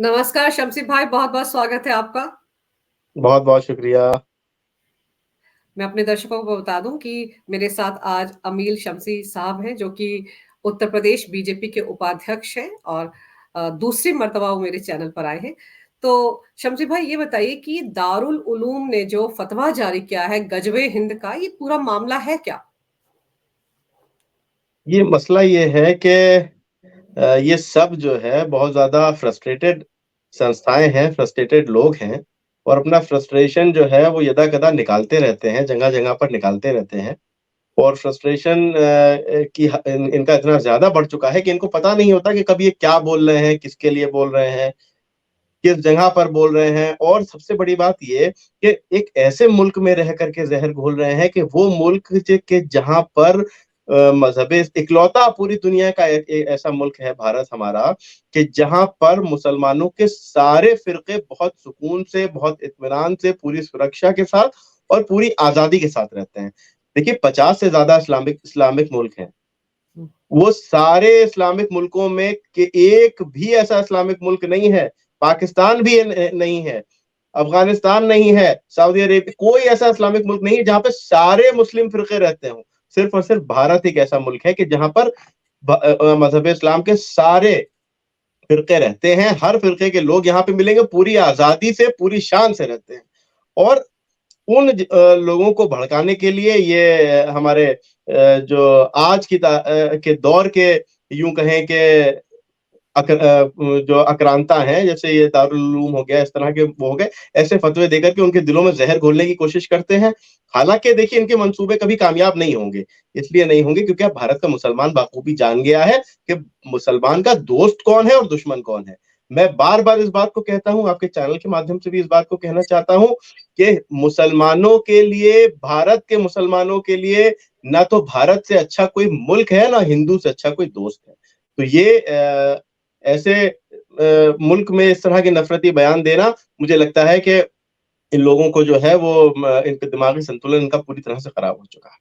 नमस्कार शमसी भाई, बहुत-बहुत स्वागत है आपका। बहुत बहुत शुक्रिया। मैं अपने दर्शकों को बता दूँ कि मेरे साथ आज अमील शमसी साहब हैं, जो कि उत्तर प्रदेश बीजेपी के उपाध्यक्ष हैं और दूसरी मर्तबा वो मेरे चैनल पर आए हैं। तो शमसी भाई ये बताइए कि दारुल उलूम ने जो फ़तवा जारी किया है गज़वे हिंद का, ये पूरा मामला है क्या? ये मसला ये है कि ये सब जो है बहुत ज़्यादा फ्रस्ट्रेटेड संस्थाएँ हैं, फ्रस्ट्रेटेड लोग हैं और अपना फ्रस्ट्रेशन जो है वो यदा-कदा निकालते रहते हैं, जगह-जगह पर निकालते रहते हैं और फ्रस्ट्रेशन की ह इन इनका इतना ज़्यादा बढ़ चुका है कि इनको पता नहीं होता कि कब ये क्या बोल रहे हैं, किसके लिए बोल रहे हैं, किस जगह पर बोल रहे हैं और सबसे बड़ी बात ये कि एक ऐसे मुल्क में रह कर के ज़हर घोल रहे हैं कि वो मुल्क के जहाँ पर मज़हब इकलौता पूरी दुनिया का ऐसा मुल्क है भारत हमारा कि जहाँ पर मुसलमानों के सारे फ़िरक़े बहुत सुकून से, बहुत इत्मीनान से, पूरी सुरक्षा के साथ और पूरी आज़ादी के साथ रहते हैं। देखिए 50 से ज़्यादा इस्लामिक मुल्क हैं। हुँ। वो सारे इस्लामिक मुल्कों में के एक भी ऐसा इस्लामिक मुल्क नहीं है। पाकिस्तान भी नहीं है, अफ़गानिस्तान नहीं है, सऊदी अरेबिया कोई ऐसा इस्लामिक मुल्क नहीं है जहाँ पे सारे मुस्लिम फ़िरक़े रहते हों। सिर्फ़ और सिर्फ़ भारत एक ऐसा मुल्क है कि जहाँ पर मज़हब इस्लाम के सारे फ़िरक़े रहते हैं, हर फ़िरक़े के लोग यहाँ पे मिलेंगे, पूरी आज़ादी से, पूरी शान से रहते हैं। और लोगों को भड़काने के लिए ये हमारे जो आज के दौर के यूँ कहें कि जो आक्रांता हैं, जैसे ये दारुल उलूम हो गया, इस तरह के वो हो गए, ऐसे फ़तवे देकर के उनके दिलों में ज़हर घोलने की कोशिश करते हैं। हालाँकि देखिए इनके मंसूबे कभी कामयाब नहीं होंगे, इसलिए नहीं होंगे क्योंकि अब भारत का मुसलमान बाखूबी जान गया है कि मुसलमान का दोस्त कौन है और दुश्मन कौन है। मैं बार-बार इस बात को कहता हूँ, आपके चैनल के माध्यम से भी इस बात को कहना चाहता हूँ कि मुसलमानों के लिए, भारत के मुसलमानों के लिए ना तो भारत से अच्छा कोई मुल्क है, ना हिंदू से अच्छा कोई दोस्त है। तो ये ऐसे मुल्क में इस तरह के नफ़रती बयान देना मुझे लगता है कि इन लोगों को जो है वो इनका दिमागी संतुलन इनका पूरी तरह से खराब हो चुका है।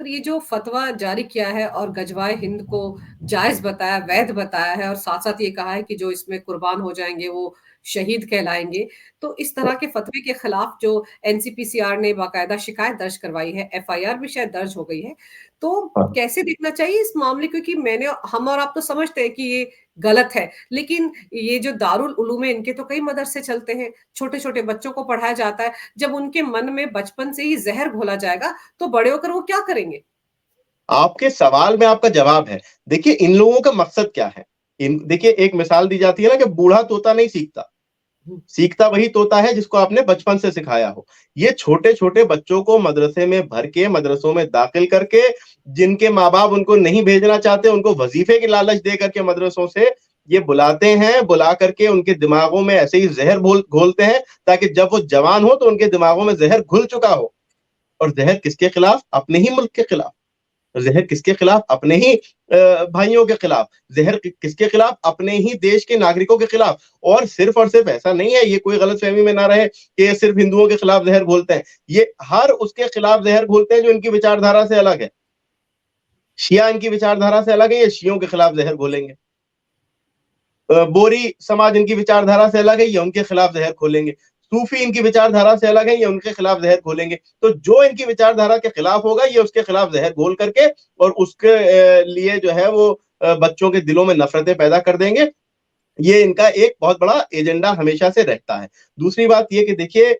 पर ये जो फ़तवा जारी किया है और गजवाए हिंद को जायज़ बताया, वैध बताया है और साथ-साथ ये कहा है कि जो इसमें कुर्बान हो जाएँगे वो शहीद कहलाएँगे। तो इस तरह के फ़तवे के खिलाफ जो एनसीपीसीआर ने बाकायदा शिकायत दर्ज करवाई है, एफआईआर भी शायद दर्ज हो गई है। तो हाँ। कैसे देखना चाहिए इस मामले, क्योंकि हम और आप तो समझते हैं कि ये गलत है, लेकिन ये जो दारुल उलूम है इनके तो कई मदरसे चलते हैं, छोटे-छोटे बच्चों को पढ़ाया जाता है। जब उनके मन में बचपन से ही ज़हर घोला जाएगा, तो बड़े होकर वो क्या करेंगे? आपके सवाल में आपका जवाब है। देखिए इन लोगों का मकसद क्या है? इन देखिए एक मिसाल दी जाती है ना कि बूढ़ा तोता नहीं सीखता। हुँ। सीखता वही तोता है जिसको आपने बचपन से सिखाया हो। ये छोटे-छोटे बच्चों को मदरसे में भर के, मदरसों में दाखिल करके, जिनके माँ-बाप उनको नहीं भेजना चाहते, उनको वज़ीफ़े की लालच दे करके मदरसों से ये बुलाते हैं, बुला करके उनके दिमागों में ऐसे ही ज़हर घोलते हैं, ताकि जब वो जवान हो तो उनके दिमागों में ज़हर घुल चुका हो। और ज़हर किसके खिलाफ? अपने ही मुल्क के खिलाफ। ज़हर किसके खिलाफ? अपने ही भाइयों के खिलाफ। ज़हर किसके खिलाफ? अपने ही देश के नागरिकों के खिलाफ। और सिर्फ ऐसा नहीं है, ये कोई गलतफ़हमी में ना रहे कि ये सिर्फ हिंदुओं के खिलाफ ज़हर घोलते हैं। ये हर उसके खिलाफ ज़हर घोलते हैं जो इनकी विचारधारा से अलग है। शिया इनकी विचारधारा से अलग है, ये शियों के खिलाफ ज़हर घोलेंगे। बोरी समाज इनकी विचारधारा से अलग है, ये उनके खिलाफ ज़हर घोलेंगे। सूफ़ी इनकी विचारधारा से अलग है, ये उनके खिलाफ ज़हर घोलेंगे। तो जो इनकी विचारधारा के खिलाफ होगा, ये उसके खिलाफ ज़हर घोल करके और उसके लिए जो है वो बच्चों के दिलों में नफ़रतें पैदा कर देंगे। ये इनका एक बहुत बड़ा एजेंडा हमेशा से रहता है। दूसरी बात ये कि देखिए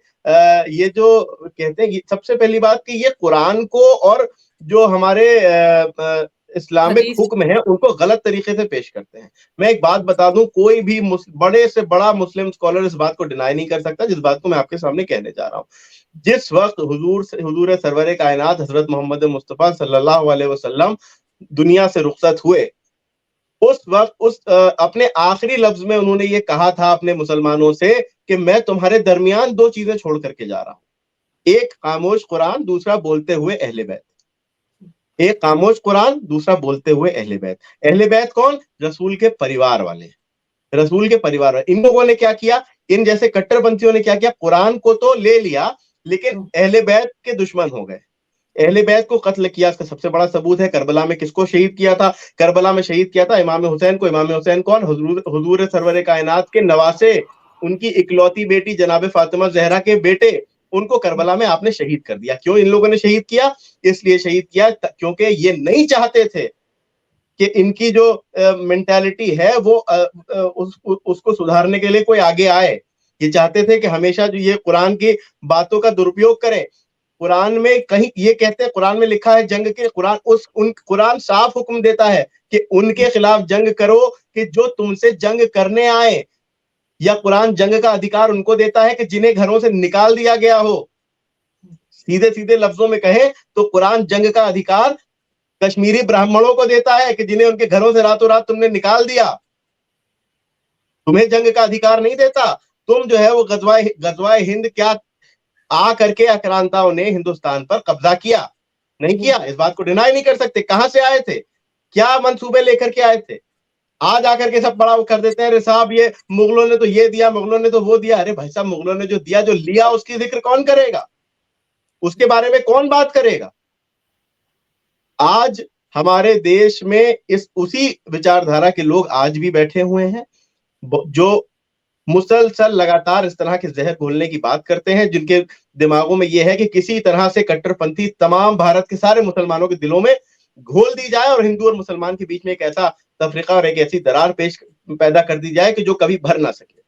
ये जो कहते हैं, ये सबसे पहली बात कि ये कुरान को और जो हमारे इस्लामिक हदीस। हुक्म है, उनको गलत तरीके से पेश करते हैं। मैं एक बात बता दूँ, कोई भी बड़े से बड़ा मुस्लिम स्कॉलर इस बात को डिनाई नहीं कर सकता, जिस बात को मैं आपके सामने कहने जा रहा हूँ। जिस वक़्त हुज़ूर सरवर कायनात हज़रत मोहम्मद मुस्तफ़ा सल्लल्लाहु अलैहि वसल्लम दुनिया से रुखसत हुए, उस वक़्त अपने आखिरी लफ्ज़ में उन्होंने ये कहा था अपने मुसलमानों से कि मैं तुम्हारे दरमियान 2 चीज़ें छोड़ कर के जा रहा हूँ। एक खामोश कुरान, दूसरा बोलते हुए अहले बैत। एक खामोश कुरान, दूसरा बोलते हुए अहले बैत। अहले बैत कौन? रसूल के परिवार वाले। रसूल के परिवार वाले। इन लोगों ने क्या किया? इन जैसे कट्टरपंथियों ने क्या किया? कुरान को तो ले लिया, लेकिन हुँ। अहले बैत के दुश्मन हो गए। अहले बैत को कत्ल किया, इसका सबसे बड़ा सबूत है करबला में किसको शहीद किया था? करबला में शहीद किया था इमाम हुसैन को। इमाम हुसैन कौन? हुजूर सरवर कायनात के नवासे, उनकी इकलौती बेटी जनाब फातिमा जहरा के बेटे, उनको करबला में आपने शहीद कर दिया। क्यों इन लोगों ने शहीद किया? इसलिए शहीद किया क्योंकि ये नहीं चाहते थे कि इनकी जो मेंटालिटी है वो उसको सुधारने के लिए कोई आगे आए। ये चाहते थे कि हमेशा जो ये कुरान की बातों का दुरुपयोग करें। कुरान में कहीं ये कहते हैं, कुरान में लिखा है जंग के, कुरान साफ हुक्म देता है कि उनके खिलाफ जंग करो कि जो तुमसे जंग करने आए, या कुरान जंग का अधिकार उनको देता है कि जिन्हें घरों से निकाल दिया गया हो। सीधे सीधे लफ्जों में कहे तो कुरान जंग का अधिकार कश्मीरी ब्राह्मणों को देता है कि जिन्हें उनके घरों से रातों रात तुमने निकाल दिया। तुम्हें जंग का अधिकार नहीं देता। तुम जो है वो गजवाए हिंद क्या आ करके आक्रांताओं ने हिंदुस्तान पर कब्जा किया? नहीं किया। इस बात को डिनाई नहीं कर सकते। कहां से आए थे? क्या मंसूबे लेकर के आए थे? आज आकर के सब बड़ा वो कर देते हैं, अरे साहब ये मुगलों ने तो ये दिया, मुगलों ने तो वो दिया। अरे भाई साहब, मुगलों ने जो दिया, जो लिया, उसकी जिक्र कौन करेगा? उसके बारे में कौन बात करेगा? आज हमारे देश में उसी विचारधारा के लोग आज भी बैठे हुए हैं, जो मुसलसल लगातार इस तरह के जहर घोलने की बात करते हैं, जिनके दिमागों में यह है कि किसी तरह से कट्टरपंथी तमाम भारत के सारे मुसलमानों के दिलों में घोल दी जाए और हिंदू और मुसलमान के बीच में एक ऐसा तफरीका और एक ऐसी दरार पैदा कर दी जाए कि जो कभी भर ना सके।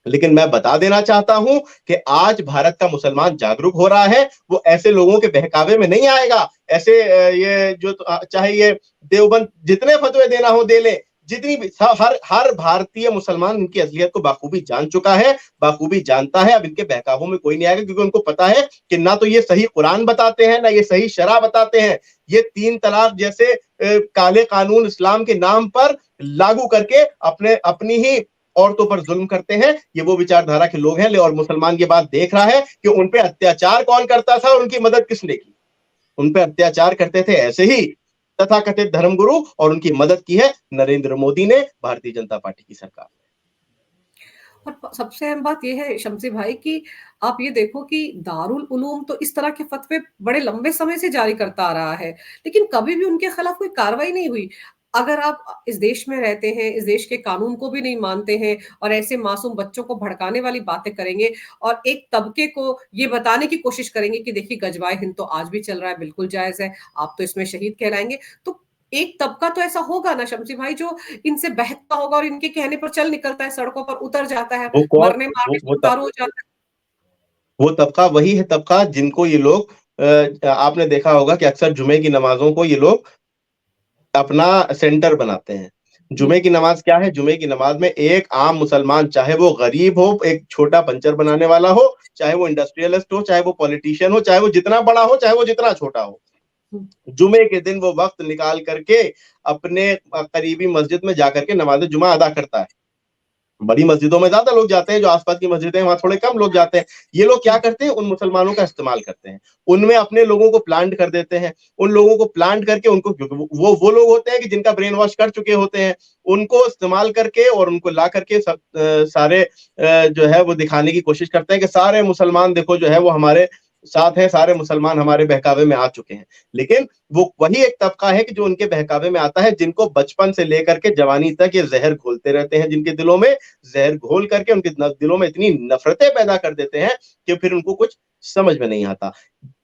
लेकिन मैं बता देना चाहता हूं कि आज भारत का मुसलमान जागरूक हो रहा है। वो ऐसे लोगों के बहकावे में नहीं आएगा। ऐसे ये जो चाहे ये देवबंद जितने फतवे देना हो दे ले, जितनी भी हर भारतीय मुसलमान इनकी असलियत को बाखूबी जान चुका है, बाखूबी जानता है। अब इनके बहकावों में कोई नहीं आएगा, क्योंकि उनको पता है कि ना तो ये सही कुरान बताते हैं, ना ये सही शरा बताते हैं। ये 3 तलाक जैसे काले कानून इस्लाम के नाम पर लागू करके अपनी ही औरतों पर जुल्म करते हैं। ये वो विचारधारा के लोग हैं। और मुसलमान ये बात देख रहा है कि उन पे अत्याचार कौन करता था और उनकी मदद किसने की। उन पे अत्याचार करते थे ऐसे ही तथाकथित धर्मगुरु, और उनकी मदद की है नरेंद्र मोदी ने, भारतीय जनता पार्टी की सरकार। और सबसे अहम बात यह है शम्सी भाई कि आप ये देखो कि दारुल उलूम तो इस तरह के फतवे बड़े लंबे समय से जारी करता आ रहा है, लेकिन कभी भी उनके खिलाफ कोई कार्रवाई नहीं हुई। अगर आप इस देश में रहते हैं, इस देश के कानून को भी नहीं मानते हैं और ऐसे मासूम बच्चों को भड़काने वाली बातें करेंगे और एक तबके को ये बताने की कोशिश करेंगे कि देखिए गजवाए हिंद तो आज भी चल रहा है, बिल्कुल जायज है, आप तो इसमें शहीद कहलाएंगे, तो एक तबका तो ऐसा होगा ना शम्सी भाई जो इनसे बहकता होगा और इनके कहने पर चल निकलता है, सड़कों पर उतर जाता है, वो कौन मरने मारने को उतारू हो जाता है। वो तबका वही है तबका जिनको ये लोग आपने देखा होगा कि अक्सर जुमे की नमाजों को ये लोग अपना सेंटर बनाते हैं। जुमे की नमाज क्या है? जुमे की नमाज में एक आम मुसलमान, चाहे वो गरीब हो, एक छोटा पंचर बनाने वाला हो, चाहे वो इंडस्ट्रियलिस्ट हो, चाहे वो पॉलिटिशियन हो, चाहे वो जितना बड़ा हो, चाहे वो जितना छोटा हो, जुमे के दिन वो वक्त निकाल करके अपने करीबी मस्जिद में जाकर के नमाज जुमा अदा करता है। बड़ी मस्जिदों में ज्यादा लोग जाते हैं, जो आसपास की मस्जिदें हैं वहां थोड़े कम लोग जाते हैं। ये लोग क्या करते हैं? उन मुसलमानों का इस्तेमाल करते हैं, उनमें अपने लोगों को प्लांट कर देते हैं। उन लोगों को प्लांट करके उनको, क्योंकि वो लोग होते हैं कि जिनका ब्रेन वॉश कर चुके होते हैं, उनको इस्तेमाल करके और उनको ला करके सारे जो है वो दिखाने की कोशिश करते हैं कि सारे मुसलमान देखो जो है वो हमारे साथ है, सारे मुसलमान हमारे बहकावे में आ चुके हैं। लेकिन वो वही एक तबका है कि जो उनके बहकावे में आता है, जिनको बचपन से लेकर के जवानी तक ये जहर घोलते रहते हैं, जिनके दिलों में जहर घोल करके उनके दिलों में इतनी नफरतें पैदा कर देते हैं कि फिर उनको कुछ समझ में नहीं आता।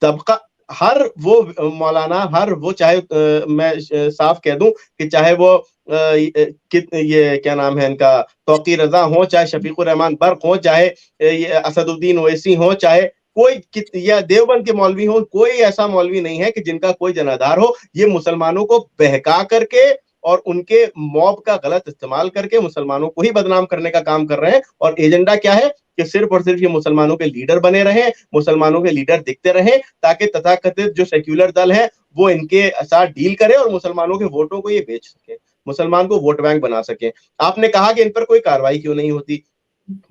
तबका हर वो मौलाना, हर वो, चाहे मैं साफ कह दूं कि चाहे वो ये क्या नाम है इनका, तौकीर रजा हो, चाहे शफीकुर रहमान बर्क हो, चाहे ये असदुद्दीन ओवैसी हो, चाहे कोई या देवबंद के मौलवी हो, कोई ऐसा मौलवी नहीं है कि जिनका कोई जनाधार हो। ये मुसलमानों को बहका करके और उनके मॉब का गलत इस्तेमाल करके मुसलमानों को ही बदनाम करने का काम कर रहे हैं। और एजेंडा क्या है कि सिर्फ और सिर्फ ये मुसलमानों के लीडर बने रहे, मुसलमानों के लीडर दिखते रहे, ताकि तथाकथित जो सेक्युलर दल है वो इनके साथ डील करे और मुसलमानों के वोटों को ये बेच सके, मुसलमान को वोट बैंक बना सके। आपने कहा कि इन पर कोई कार्रवाई क्यों नहीं होती?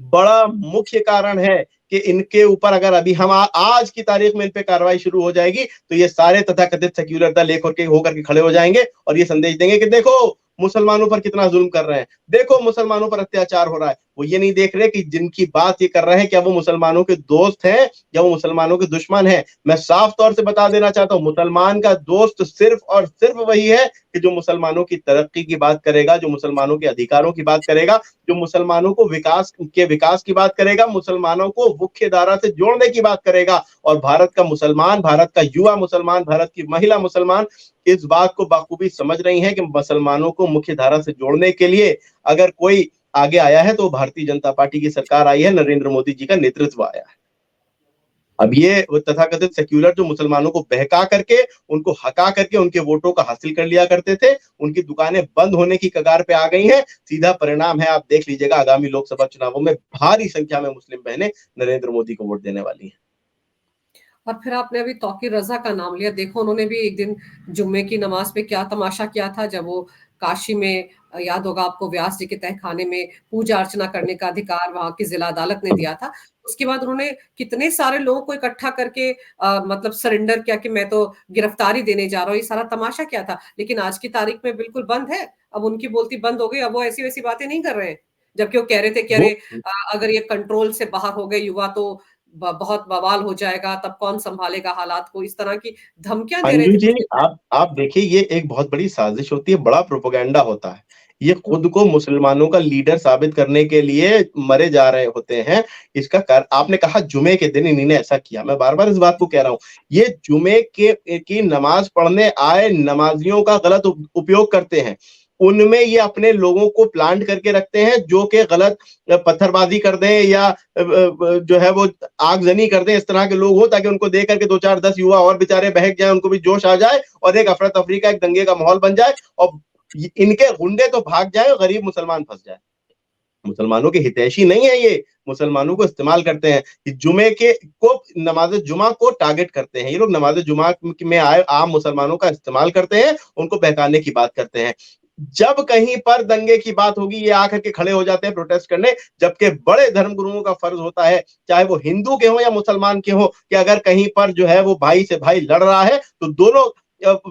बड़ा मुख्य कारण है कि इनके ऊपर अगर अभी हम आज की तारीख में इन पे कार्रवाई शुरू हो जाएगी तो ये सारे तथाकथित सेक्युलर दल एक होकर के खड़े हो जाएंगे और ये संदेश देंगे कि देखो मुसलमानों पर कितना जुल्म कर रहे हैं, देखो मुसलमानों पर अत्याचार हो रहा है, वो ये नहीं देख रहे कि जिनकी बात ये कर रहे हैं क्या वो मुसलमानों के दोस्त हैं या वो मुसलमानों के दुश्मन हैं। मैं साफ तौर से बता देना चाहता हूं, मुसलमान का दोस्त सिर्फ और सिर्फ वही है कि जो मुसलमानों की तरक्की की बात करेगा, जो मुसलमानों के अधिकारों की बात करेगा, जो मुसलमानों को विकास की बात करेगा, मुसलमानों को मुख्य धारा से जोड़ने की बात करेगा। और भारत का मुसलमान, भारत का युवा मुसलमान, भारत की महिला मुसलमान इस बात को बाखूबी समझ रही हैं कि मुसलमानों को मुख्य धारा से जोड़ने के लिए अगर कोई आगे आया है तो भारतीय जनता पार्टी की सरकार आई है, नरेंद्र मोदी जी का नेतृत्व आया है। अब ये तथाकथित सेक्युलर जो मुसलमानों को बहका करके, उनको हका करके उनके वोटों का हासिल कर लिया करते थे, उनकी दुकानें बंद होने की कगार पे आ गई हैं। सीधा परिणाम है, आप देख लीजिएगा, आगामी लोकसभा चुनावों में भारी संख्या में मुस्लिम बहनें नरेंद्र मोदी को वोट देने वाली हैं। और फिर आपने अभी तौकीर रजा का नाम लिया, देखो उन्होंने भी एक दिन जुम्मे की नमाज पे क्या तमाशा किया था, जब वो काशी में, याद होगा आपको, व्यास जी के तहखाने में पूजा अर्चना करने का अधिकार वहां की जिला अदालत ने दिया था। उसके बाद उन्होंने कितने सारे लोगों को इकट्ठा करके मतलब सरेंडर किया कि मैं तो गिरफ्तारी देने जा रहा हूँ, ये सारा तमाशा क्या था। लेकिन आज की तारीख में बिल्कुल बंद है, अब उनकी बोलती बंद हो गई, अब वो ऐसी वैसी बातें नहीं कर रहे हैं। जबकि वो कह रहे थे कि वो अरे अगर ये कंट्रोल से बाहर हो गए युवा तो बहुत बवाल हो जाएगा, तब कौन संभालेगा हालात को, इस तरह की धमकियां दे रहे अंजू थे जी, कुछ दिन आप देखिए, ये एक बहुत बड़ी साजिश होती है, बड़ा प्रोपेगेंडा होता है। ये पहले। खुद को मुसलमानों का लीडर साबित करने के लिए मरे जा रहे होते हैं। इसका आपने कहा जुमे के दिन इन्हीं ने ऐसा किया, मैं बार बार इस बात को कह रहा हूं, ये जुमे के की नमाज पढ़ने आए नमाजियों का गलत उपयोग करते हैं। उनमें ये अपने लोगों को प्लांट करके रखते हैं जो कि गलत पत्थरबाजी कर दें या जो है वो आगजनी कर दें, इस तरह के लोग हो, ताकि उनको देख करके 2 4 10 युवा और बेचारे बहक जाए, उनको भी जोश आ जाए और एक अफरा तफरी का, एक दंगे का माहौल बन जाए और इनके गुंडे तो भाग जाए और गरीब मुसलमान फंस जाए। मुसलमानों के हितैषी नहीं है ये, मुसलमानों को इस्तेमाल करते हैं कि जुमे के को नमाज जुमा को टारगेट करते हैं। ये लोग नमाज जुमा में आए आम मुसलमानों का इस्तेमाल करते हैं, उनको बहकाने की बात करते हैं। जब कहीं पर दंगे की बात होगी ये आकर के खड़े हो जाते हैं प्रोटेस्ट करने, जबकि बड़े धर्मगुरुओं का फर्ज होता है, चाहे वो हिंदू के हो या मुसलमान के हो, कि अगर कहीं पर जो है वो भाई से भाई लड़ रहा है तो दोनों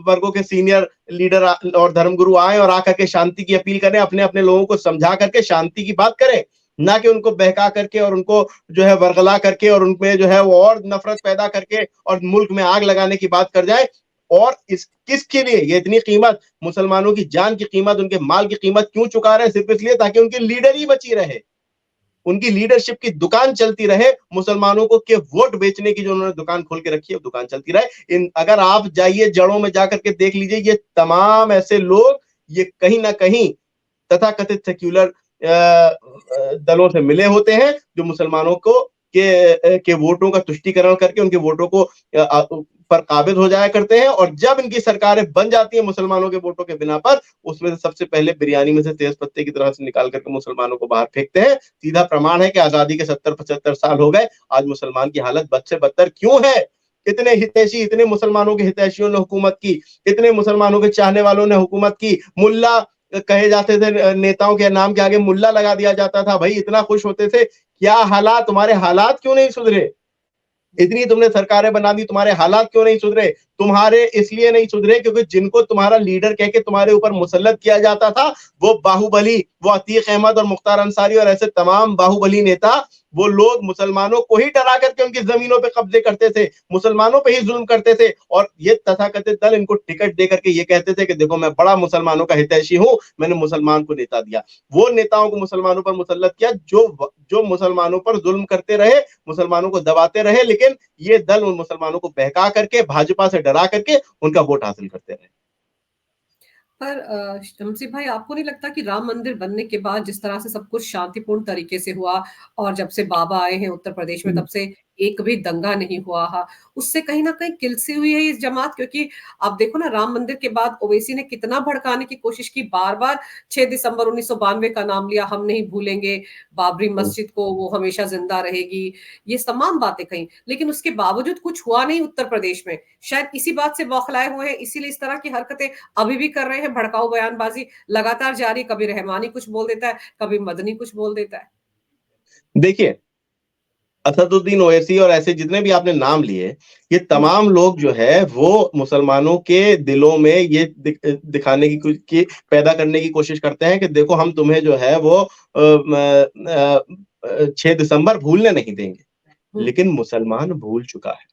वर्गों के सीनियर लीडर और धर्मगुरु आए और आकर के शांति की अपील करें, अपने अपने लोगों को समझा करके शांति की बात करें, ना कि उनको बहका करके और उनको जो है वर्गला करके और उनमें जो है वो और नफरत पैदा करके और मुल्क में आग लगाने की बात कर जाए। और इस किसके लिए ये इतनी कीमत, मुसलमानों की जान की कीमत, उनके माल की कीमत क्यों चुका रहे हैं? सिर्फ इसलिए ताकि उनकी लीडर ही बची रहे, उनकी लीडरशिप की दुकान चलती रहे, मुसलमानों को के वोट बेचने की जो उन्होंने दुकान खोल के रखी है वो दुकान चलती रहे। इन अगर आप जाइए जड़ों में जाकर के देख लीजिए, ये तमाम ऐसे लोग ये कहीं ना कहीं तथाकथित सेक्युलर दलों से मिले होते हैं जो मुसलमानों को के वोटों का तुष्टीकरण करके उनके वोटों को पर काबिज हो जाया करते हैं। और जब इनकी सरकारें बन जाती है मुसलमानों के वोटों के बिना पर, उसमें से सबसे पहले बिरयानी में से तेज पत्ते की तरह से निकाल करके मुसलमानों को बाहर फेंकते हैं। सीधा प्रमाण है कि आजादी के 70 75 साल हो गए, आज मुसलमान की हालत बद से बदतर क्यों है? इतने हितैषी, इतने मुसलमानों के हितैषियों ने हुकूमत की, इतने मुसलमानों के चाहने वालों ने हुकूमत की, मुल्ला कहे जाते थे, नेताओं के नाम के आगे मुल्ला लगा दिया जाता था, भाई इतना खुश होते थे। क्या हालात, तुम्हारे हालात क्यों नहीं सुधरे? इतनी तुमने सरकारें बना दी, तुम्हारे हालात क्यों नहीं सुधरे? तुम्हारे इसलिए नहीं सुधरे क्योंकि जिनको तुम्हारा लीडर कह के तुम्हारे ऊपर मुसल्लत किया जाता था, वो बाहुबली, वो अतीक अहमद और मुख्तार अंसारी और ऐसे तमाम बाहुबली नेता, वो लोग मुसलमानों को ही डरा करके उनकी जमीनों पे कब्जे करते थे, मुसलमानों पे ही जुल्म करते थे। और ये तथाकथित दल इनको टिकट दे करके ये कहते थे कि देखो मैं बड़ा मुसलमानों का हितैषी हूं, मैंने मुसलमान को नेता दिया। वो नेताओं को मुसलमानों पर मुसल्लत किया जो मुसलमानों पर जुल्म करते रहे, मुसलमानों को दबाते रहे, लेकिन ये दल उन मुसलमानों को बहका करके, भाजपा से डरा करके उनका वोट हासिल करते रहे। पर शमसी भाई, आपको नहीं लगता कि राम मंदिर बनने के बाद जिस तरह से सब कुछ शांतिपूर्ण तरीके से हुआ, और जब से बाबा आए हैं उत्तर प्रदेश में तब से एक भी दंगा नहीं हुआ है, उससे कहीं ना कहीं किलसी हुई है इस जमात? क्योंकि आप देखो ना, राम मंदिर के बाद ओवैसी ने कितना भड़काने की कोशिश की, बार बार 6 दिसंबर 1992 का नाम लिया, हम नहीं भूलेंगे बाबरी मस्जिद को, वो हमेशा जिंदा रहेगी, ये तमाम बातें कही, लेकिन उसके बावजूद कुछ हुआ नहीं उत्तर प्रदेश में। शायद इसी बात से बौखलाए हुए हैं, इसीलिए इस तरह की हरकतें अभी भी कर रहे हैं, भड़काऊ बयानबाजी लगातार जारी, कभी रहमानी कुछ बोल देता है, कभी मदनी कुछ बोल देता है। देखिए, असदुद्दीन ओवैसी और ऐसे जितने भी आपने नाम लिए, ये तमाम लोग जो है वो मुसलमानों के दिलों में ये दिखाने की पैदा करने की कोशिश करते हैं कि देखो हम तुम्हें जो है वो 6 दिसंबर भूलने नहीं देंगे। हुँ। लेकिन मुसलमान भूल चुका है।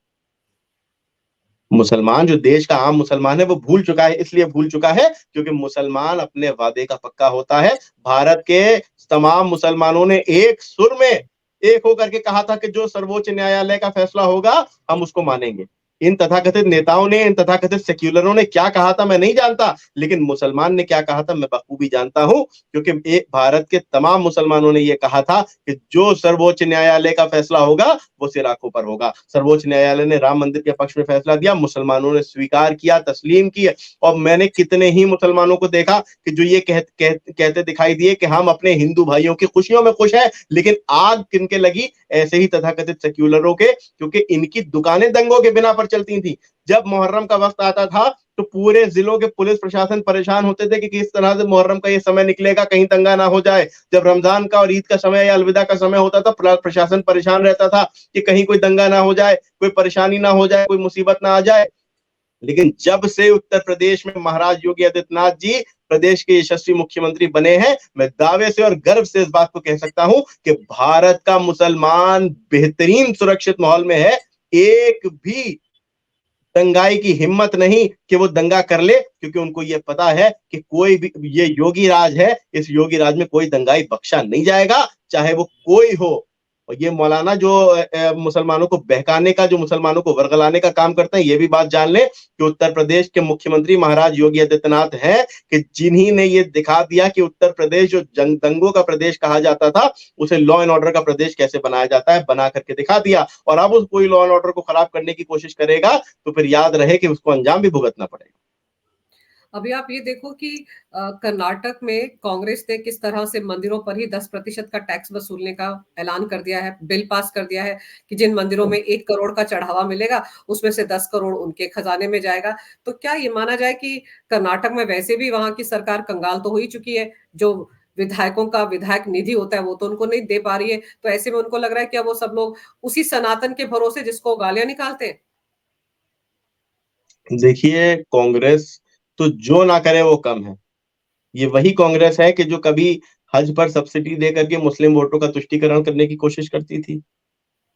मुसलमान जो देश का आम मुसलमान है वो भूल चुका है, इसलिए भूल चुका है क्योंकि मुसलमान अपने वादे का पक्का होता है। भारत के तमाम मुसलमानों ने एक सुर में एक होकर के कहा था कि जो सर्वोच्च न्यायालय का फैसला होगा हम उसको मानेंगे। इन तथाकथित नेताओं ने, इन तथाकथित सेक्युलरों ने क्या कहा था मैं नहीं जानता, लेकिन मुसलमान ने क्या कहा था मैं बखूबी जानता हूं, क्योंकि एक भारत के तमाम मुसलमानों ने यह कहा था कि जो सर्वोच्च न्यायालय का फैसला होगा वो सिर आंखों पर होगा। सर्वोच्च न्यायालय ने राम मंदिर के पक्ष में फैसला दिया, मुसलमानों ने स्वीकार किया, तस्लीम किया। और मैंने कितने ही मुसलमानों को देखा कि जो ये कहते दिखाई दिए कि हम अपने हिंदू भाइयों की खुशियों में खुश हैं, लेकिन आग किनके लगी? ऐसे ही तथाकथित सेक्युलरों के, क्योंकि इनकी दुकानें दंगों के बिना पर चलती थी। जब मुहर्रम का वक्त आता था तो पूरे जिलों के पुलिस प्रशासन परेशान होते थे कि किस तरह से मुहर्रम का ये समय निकलेगा, कहीं दंगा ना हो जाए। जब रमजान का और ईद का समय या अलविदा का समय होता था, प्रशासन परेशान रहता था कि कहीं कोई दंगा ना हो जाए, कोई परेशानी ना हो जाए, कोई मुसीबत ना आ जाए। लेकिन जब से उत्तर प्रदेश में महाराज योगी आदित्यनाथ जी प्रदेश के यशस्वी मुख्यमंत्री बने हैं, मैं दावे से और गर्व से इस बात को कह सकता हूं कि भारत का मुसलमान बेहतरीन सुरक्षित माहौल में है। एक भी दंगाई की हिम्मत नहीं कि वो दंगा कर ले, क्योंकि उनको ये पता है कि कोई भी, ये योगी राज है, इस योगी राज में कोई दंगाई बख्शा नहीं जाएगा, चाहे वो कोई हो। और ये मौलाना जो मुसलमानों को बहकाने का, जो मुसलमानों को वर्गलाने का काम करते हैं, ये भी बात जान ले कि उत्तर प्रदेश के मुख्यमंत्री महाराज योगी आदित्यनाथ हैं कि जिन्हीं ने ये दिखा दिया कि उत्तर प्रदेश जो दंगों का प्रदेश कहा जाता था, उसे लॉ एंड ऑर्डर का प्रदेश कैसे बनाया जाता है, बना करके दिखा दिया। और अब उस कोई लॉ एंड ऑर्डर को खराब करने की कोशिश करेगा तो फिर याद रहे कि उसको अंजाम भी भुगतना पड़ेगा। अभी आप ये देखो कि कर्नाटक में कांग्रेस ने किस तरह से मंदिरों पर ही 10% का टैक्स वसूलने का ऐलान कर दिया है, बिल पास कर दिया है कि जिन मंदिरों में 1 करोड़ का चढ़ावा मिलेगा, उसमें से 10 करोड़ उनके खजाने में जाएगा। तो क्या ये माना जाए कि कर्नाटक में वैसे भी वहाँ की सरकार कंगाल तो हो ही चुकी है, जो विधायकों का विधायक निधि होता है, वो तो उनको नहीं दे पा रही है, तो ऐसे में उनको लग रहा है कि अब वो सब लोग उसी सनातन के भरोसे जिसको गालियाँ निकालते हैं? देखिए, कांग्रेस तो जो ना करे वो कम है। ये वही कांग्रेस है कि जो कभी हज पर सब्सिडी दे करके मुस्लिम वोटों का तुष्टीकरण करने की कोशिश करती थी।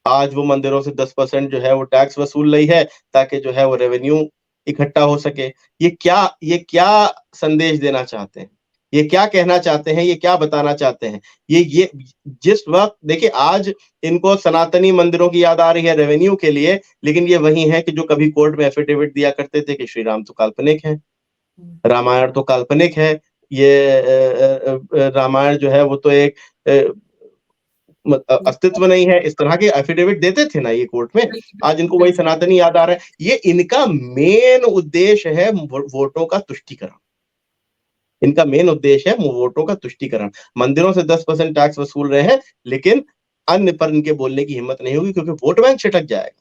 आज वो मंदिरों से 10% जो है वो टैक्स वसूल रही है ताकि जो है वो रेवेन्यू इकट्ठा हो सके। ये क्या संदेश देना चाहते हैं? ये क्या कहना चाहते हैं? ये क्या बताना चाहते हैं? ये जिस वक़्त देखिए, आज इनको सनातनी मंदिरों की याद आ रही है रेवेन्यू के लिए, लेकिन ये वही हैं कि जो कभी कोर्ट में एफिडेविट दिया करते थे कि श्री राम तो काल्पनिक हैं, हुँ। रामायण तो काल्पनिक है। ये रामायण जो है वो तो एक अ, अस्तित्व नहीं है, इस तरह के एफिडेविट देते थे ना ये कोर्ट में। बिल्कुल, आज बिल्कुल, इनको वही बिल्कुल। सनातनी याद आ रहा है। ये इनका मेन उद्देश्य है वोटों का तुष्टीकरण। इनका मेन उद्देश्य है वोटों का तुष्टीकरण। मंदिरों से 10% टैक्स वसूल रहे हैं, लेकिन अन्य पर इनके बोलने की हिम्मत नहीं होगी, क्योंकि वोट बैंक छिटक जाएगा।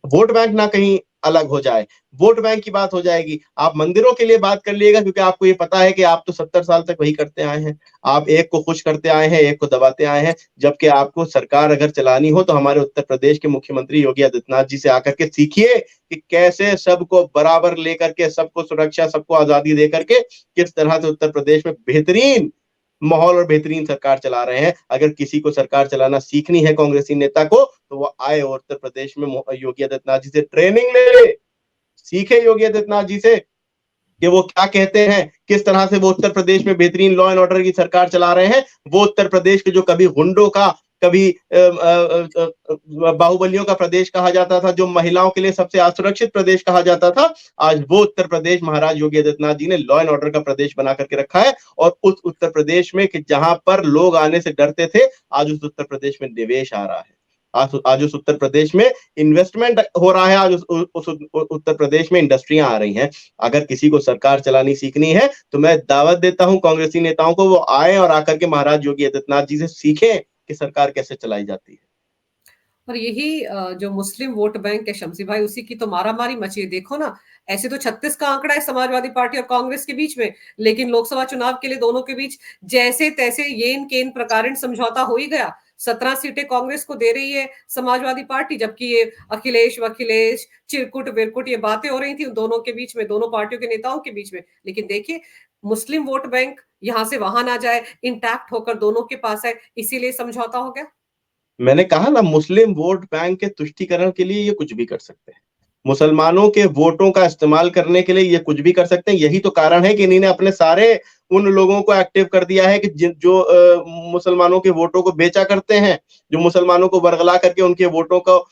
वोट बैंक ना कहीं अलग हो जाए, वोट बैंक की बात हो जाएगी। आप मंदिरों के लिए बात कर लीजिएगा, क्योंकि आपको ये पता है कि आप तो 70 साल तक वही करते आए हैं। आप एक को खुश करते आए हैं, एक को दबाते आए हैं, जबकि आपको सरकार अगर चलानी हो तो हमारे उत्तर प्रदेश के मुख्यमंत्री योगी आदित्यनाथ जी से आकर के सीखिए कि कैसे सबको बराबर लेकर के, सबको सुरक्षा, सबको आजादी देकर के किस तरह से उत्तर प्रदेश में बेहतरीन माहौल और बेहतरीन सरकार चला रहे हैं। अगर किसी को सरकार चलाना सीखनी है कांग्रेसी नेता को, तो वो आए और उत्तर प्रदेश में योगी आदित्यनाथ जी से ट्रेनिंग ले, सीखे योगी आदित्यनाथ जी से कि वो क्या कहते हैं, किस तरह से वो उत्तर प्रदेश में बेहतरीन लॉ एंड ऑर्डर की सरकार चला रहे हैं। वो उत्तर प्रदेश के जो कभी गुंडों का, कभी बाहुबलियों का प्रदेश कहा जाता था, जो महिलाओं के लिए सबसे असुरक्षित प्रदेश कहा जाता था, आज वो उत्तर प्रदेश महाराज योगी आदित्यनाथ जी ने लॉ एंड ऑर्डर का प्रदेश बना करके रखा है। और उस उत्तर प्रदेश में कि जहां पर लोग आने से डरते थे, आज उस उत्तर प्रदेश में निवेश आ रहा है। आज उस उत्तर प्रदेश में इन्वेस्टमेंट हो रहा है। आज उस उत्तर प्रदेश में इंडस्ट्रियां आ रही हैं। अगर किसी को सरकार चलानी सीखनी है तो मैं दावत देता हूं कांग्रेसी नेताओं को, वो आए और आकर के महाराज योगी आदित्यनाथ जी से सीखें कि सरकार कैसे चलाई जाती है। और यही जो मुस्लिम वोट बैंक है शम्सी भाई, उसी की तो मारामारी मची है। देखो ना, ऐसे तो 36 का आंकड़ा है समाजवादी पार्टी और कांग्रेस के बीच में, लेकिन लोकसभा चुनाव के लिए दोनों के बीच जैसे तैसे येन केन प्रकारण समझौता हो ही गया। 17 सीटें कांग्रेस को दे रही है समाजवादी पार्टी, जबकि ये अखिलेश वखिलेश चिरकुट विरकुट ये बातें हो रही थी उन दोनों के बीच में, दोनों पार्टियों के नेताओं के बीच में। लेकिन देखिए, मुस्लिम वोट बैंक यहां से वहां ना जाए, इंटैक्ट होकर दोनों के पास है, इसीलिए समझौता हो गया। मैंने कहा ना, मुस्लिम वोट बैंक के तुष्टीकरण के लिए ये कुछ भी कर सकते हैं। मुसलमानों के वोटों का इस्तेमाल करने के लिए ये कुछ भी कर सकते हैं। यही तो कारण है कि इन्होंने अपने सारे उन लोगों को एक्टिव कर दिया है कि जो मुसलमानों के वोटों को बेचा करते हैं, जो मुसलमानों को बरगला करके उनके वोटों को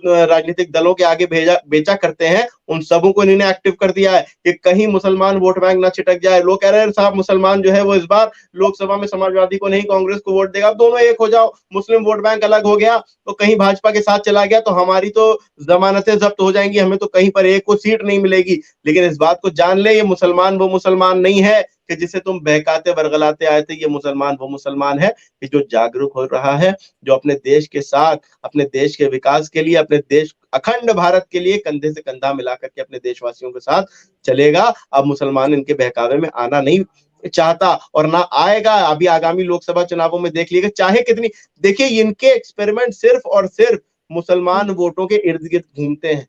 राजनीतिक दलों के आगे बेचा करते हैं, उन सबों को इन्होंने एक्टिव कर दिया है कि कहीं मुसलमान वोट बैंक ना छिटक जाए। लोग कह रहे हैं साहब मुसलमान जो है वो इस बार लोकसभा में समाजवादी को नहीं कांग्रेस को वोट देगा, दोनों एक हो जाओ, मुस्लिम वोट बैंक अलग हो गया तो कहीं भाजपा के साथ चला गया तो हमारी तो जमानतें जब्त हो जाएंगी, हमें तो कहीं पर एक को सीट नहीं मिलेगी। लेकिन इस बात को जान ले, ये मुसलमान वो मुसलमान नहीं है कि जिसे तुम बहकाते बरगलाते आए थे। ये मुसलमान वो मुसलमान है कि जो जागरूक हो रहा है, जो अपने देश के साथ, अपने देश के विकास के लिए, अपने देश अखंड भारत के लिए कंधे से कंधा मिला करके अपने देशवासियों के साथ चलेगा। अब मुसलमान इनके बहकावे में आना नहीं चाहता और ना आएगा। अभी आगामी लोकसभा चुनावों में देख लीजिएगा, चाहे कितनी, देखिए इनके एक्सपेरिमेंट सिर्फ और सिर्फ मुसलमान वोटों के इर्द गिर्द घूमते हैं।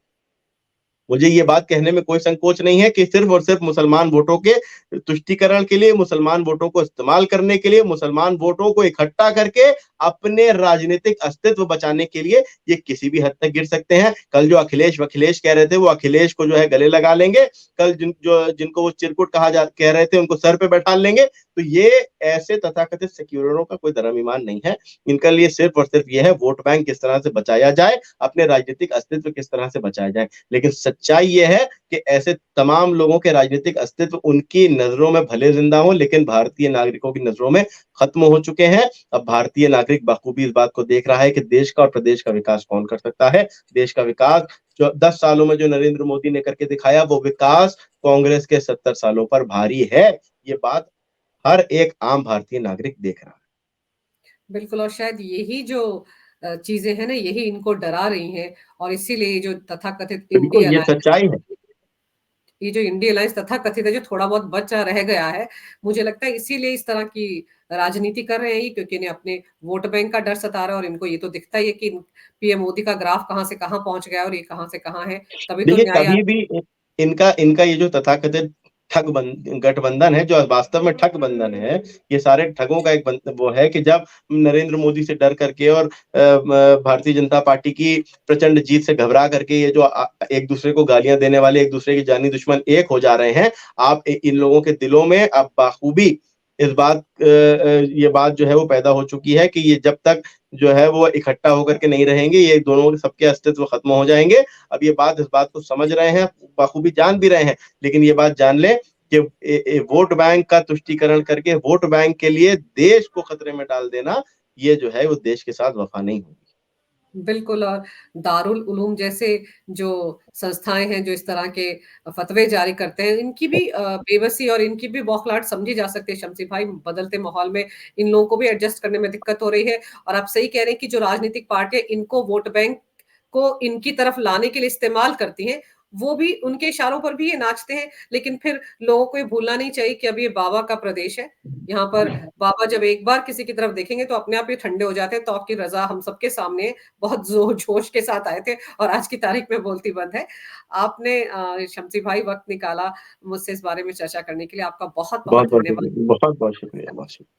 मुझे ये बात कहने में कोई संकोच नहीं है कि सिर्फ और सिर्फ मुसलमान वोटों के तुष्टीकरण के लिए, मुसलमान वोटों को इस्तेमाल करने के लिए, मुसलमान वोटों को इकट्ठा करके अपने राजनीतिक अस्तित्व बचाने के लिए ये किसी भी हद तक गिर सकते हैं। कल जो अखिलेश वखिलेश कह रहे थे, वो अखिलेश को जो है गले लगा लेंगे। कल जिनको वो चिरकुट कह रहे थे, उनको सर पे बैठा लेंगे। तो ये ऐसे तथाकथित सेक्युलरों का कोई धर्म ईमान नहीं है। इनके लिए सिर्फ और सिर्फ ये है वोट बैंक किस तरह से बचाया जाए, अपने राजनीतिक अस्तित्व किस तरह से बचाया जाए। लेकिन सच्चाई ये है कि ऐसे तमाम लोगों के राजनीतिक अस्तित्व उनकी नजरों में भले जिंदा हो, लेकिन भारतीय नागरिकों की नजरों में खत्म हो चुके हैं। अब भारतीय नागरिक बखूबी इस बात को देख रहा है कि देश का और प्रदेश का विकास कौन कर सकता है। देश का विकास जो 10 सालों में जो नरेंद्र मोदी ने करके दिखाया, वो विकास कांग्रेस के 70 सालों पर भारी है। ये बात हर एक आम भारतीय नागरिक देख रहा है। बिल्कुल, और शायद यही जो चीजें हैं ना, यही इनको डरा रही हैं, और इसीलिए जो तथाकथित बिल्कुल, इंडी ये अलायंस, सच्चाई है। ये जो इंडी अलायंस तथाकथित है, जो थोड़ा बहुत बचा रह गया है, मुझे लगता है इसीलिए इस तरह की राजनीति कर रहे हैं ये, क्योंकि इन्हें अपने वोट बैंक का डर सता रहा है, और इनको ये तो दिखता ही है कि पीएम मोदी का ग्राफ कहाँ से कहाँ पहुंच गया और ये कहाँ से कहाँ है। तभी तो देखिए, न्याय कभी भी इनका इनका ये जो तथाकथित गठबंधन है, जो वास्तव में ठग बंधन है, ये सारे ठगों का एक वो है कि जब नरेंद्र मोदी से डर करके और भारतीय जनता पार्टी की प्रचंड जीत से घबरा करके ये जो एक दूसरे को गालियां देने वाले, एक दूसरे के जानी दुश्मन एक हो जा रहे हैं, आप इन लोगों के दिलों में अब बाखूबी ये बात जो है वो पैदा हो चुकी है कि ये जब तक जो है वो इकट्ठा होकर के नहीं रहेंगे, ये दोनों सबके अस्तित्व खत्म हो जाएंगे। अब ये बात, इस बात को समझ रहे हैं, बखूबी जान भी रहे हैं, लेकिन ये बात जान ले कि वोट बैंक का तुष्टीकरण करके वोट बैंक के लिए देश को खतरे में डाल देना, ये जो है वो देश के साथ वफा नहीं होगी। बिल्कुल, और दारुल उलूम जैसे जो संस्थाएं हैं जो इस तरह के फतवे जारी करते हैं, इनकी भी बेबसी और इनकी भी बौखलाहट समझी जा सकती है शम्सी भाई। बदलते माहौल में इन लोगों को भी एडजस्ट करने में दिक्कत हो रही है, और आप सही कह रहे हैं कि जो राजनीतिक पार्टियां इनको वोट बैंक को इनकी तरफ लाने के लिए इस्तेमाल करती हैं, वो भी उनके इशारों पर भी ये नाचते हैं। लेकिन फिर लोगों को ये भूलना नहीं चाहिए कि अब ये बाबा का प्रदेश है। यहाँ पर बाबा जब एक बार किसी की तरफ देखेंगे तो अपने आप ही ठंडे हो जाते हैं। तो आपकी रजा हम सबके सामने बहुत जोर जोश के साथ आए थे, और आज की तारीख में बोलती बंद है। आपने शम्सी भाई वक्त निकाला मुझसे इस बारे में चर्चा करने के लिए, आपका बहुत बहुत बहुत बहुत धन्यवाद। शुक्रिया, बहुत बहुत शुक्रिया, बहुत शुक्रिया।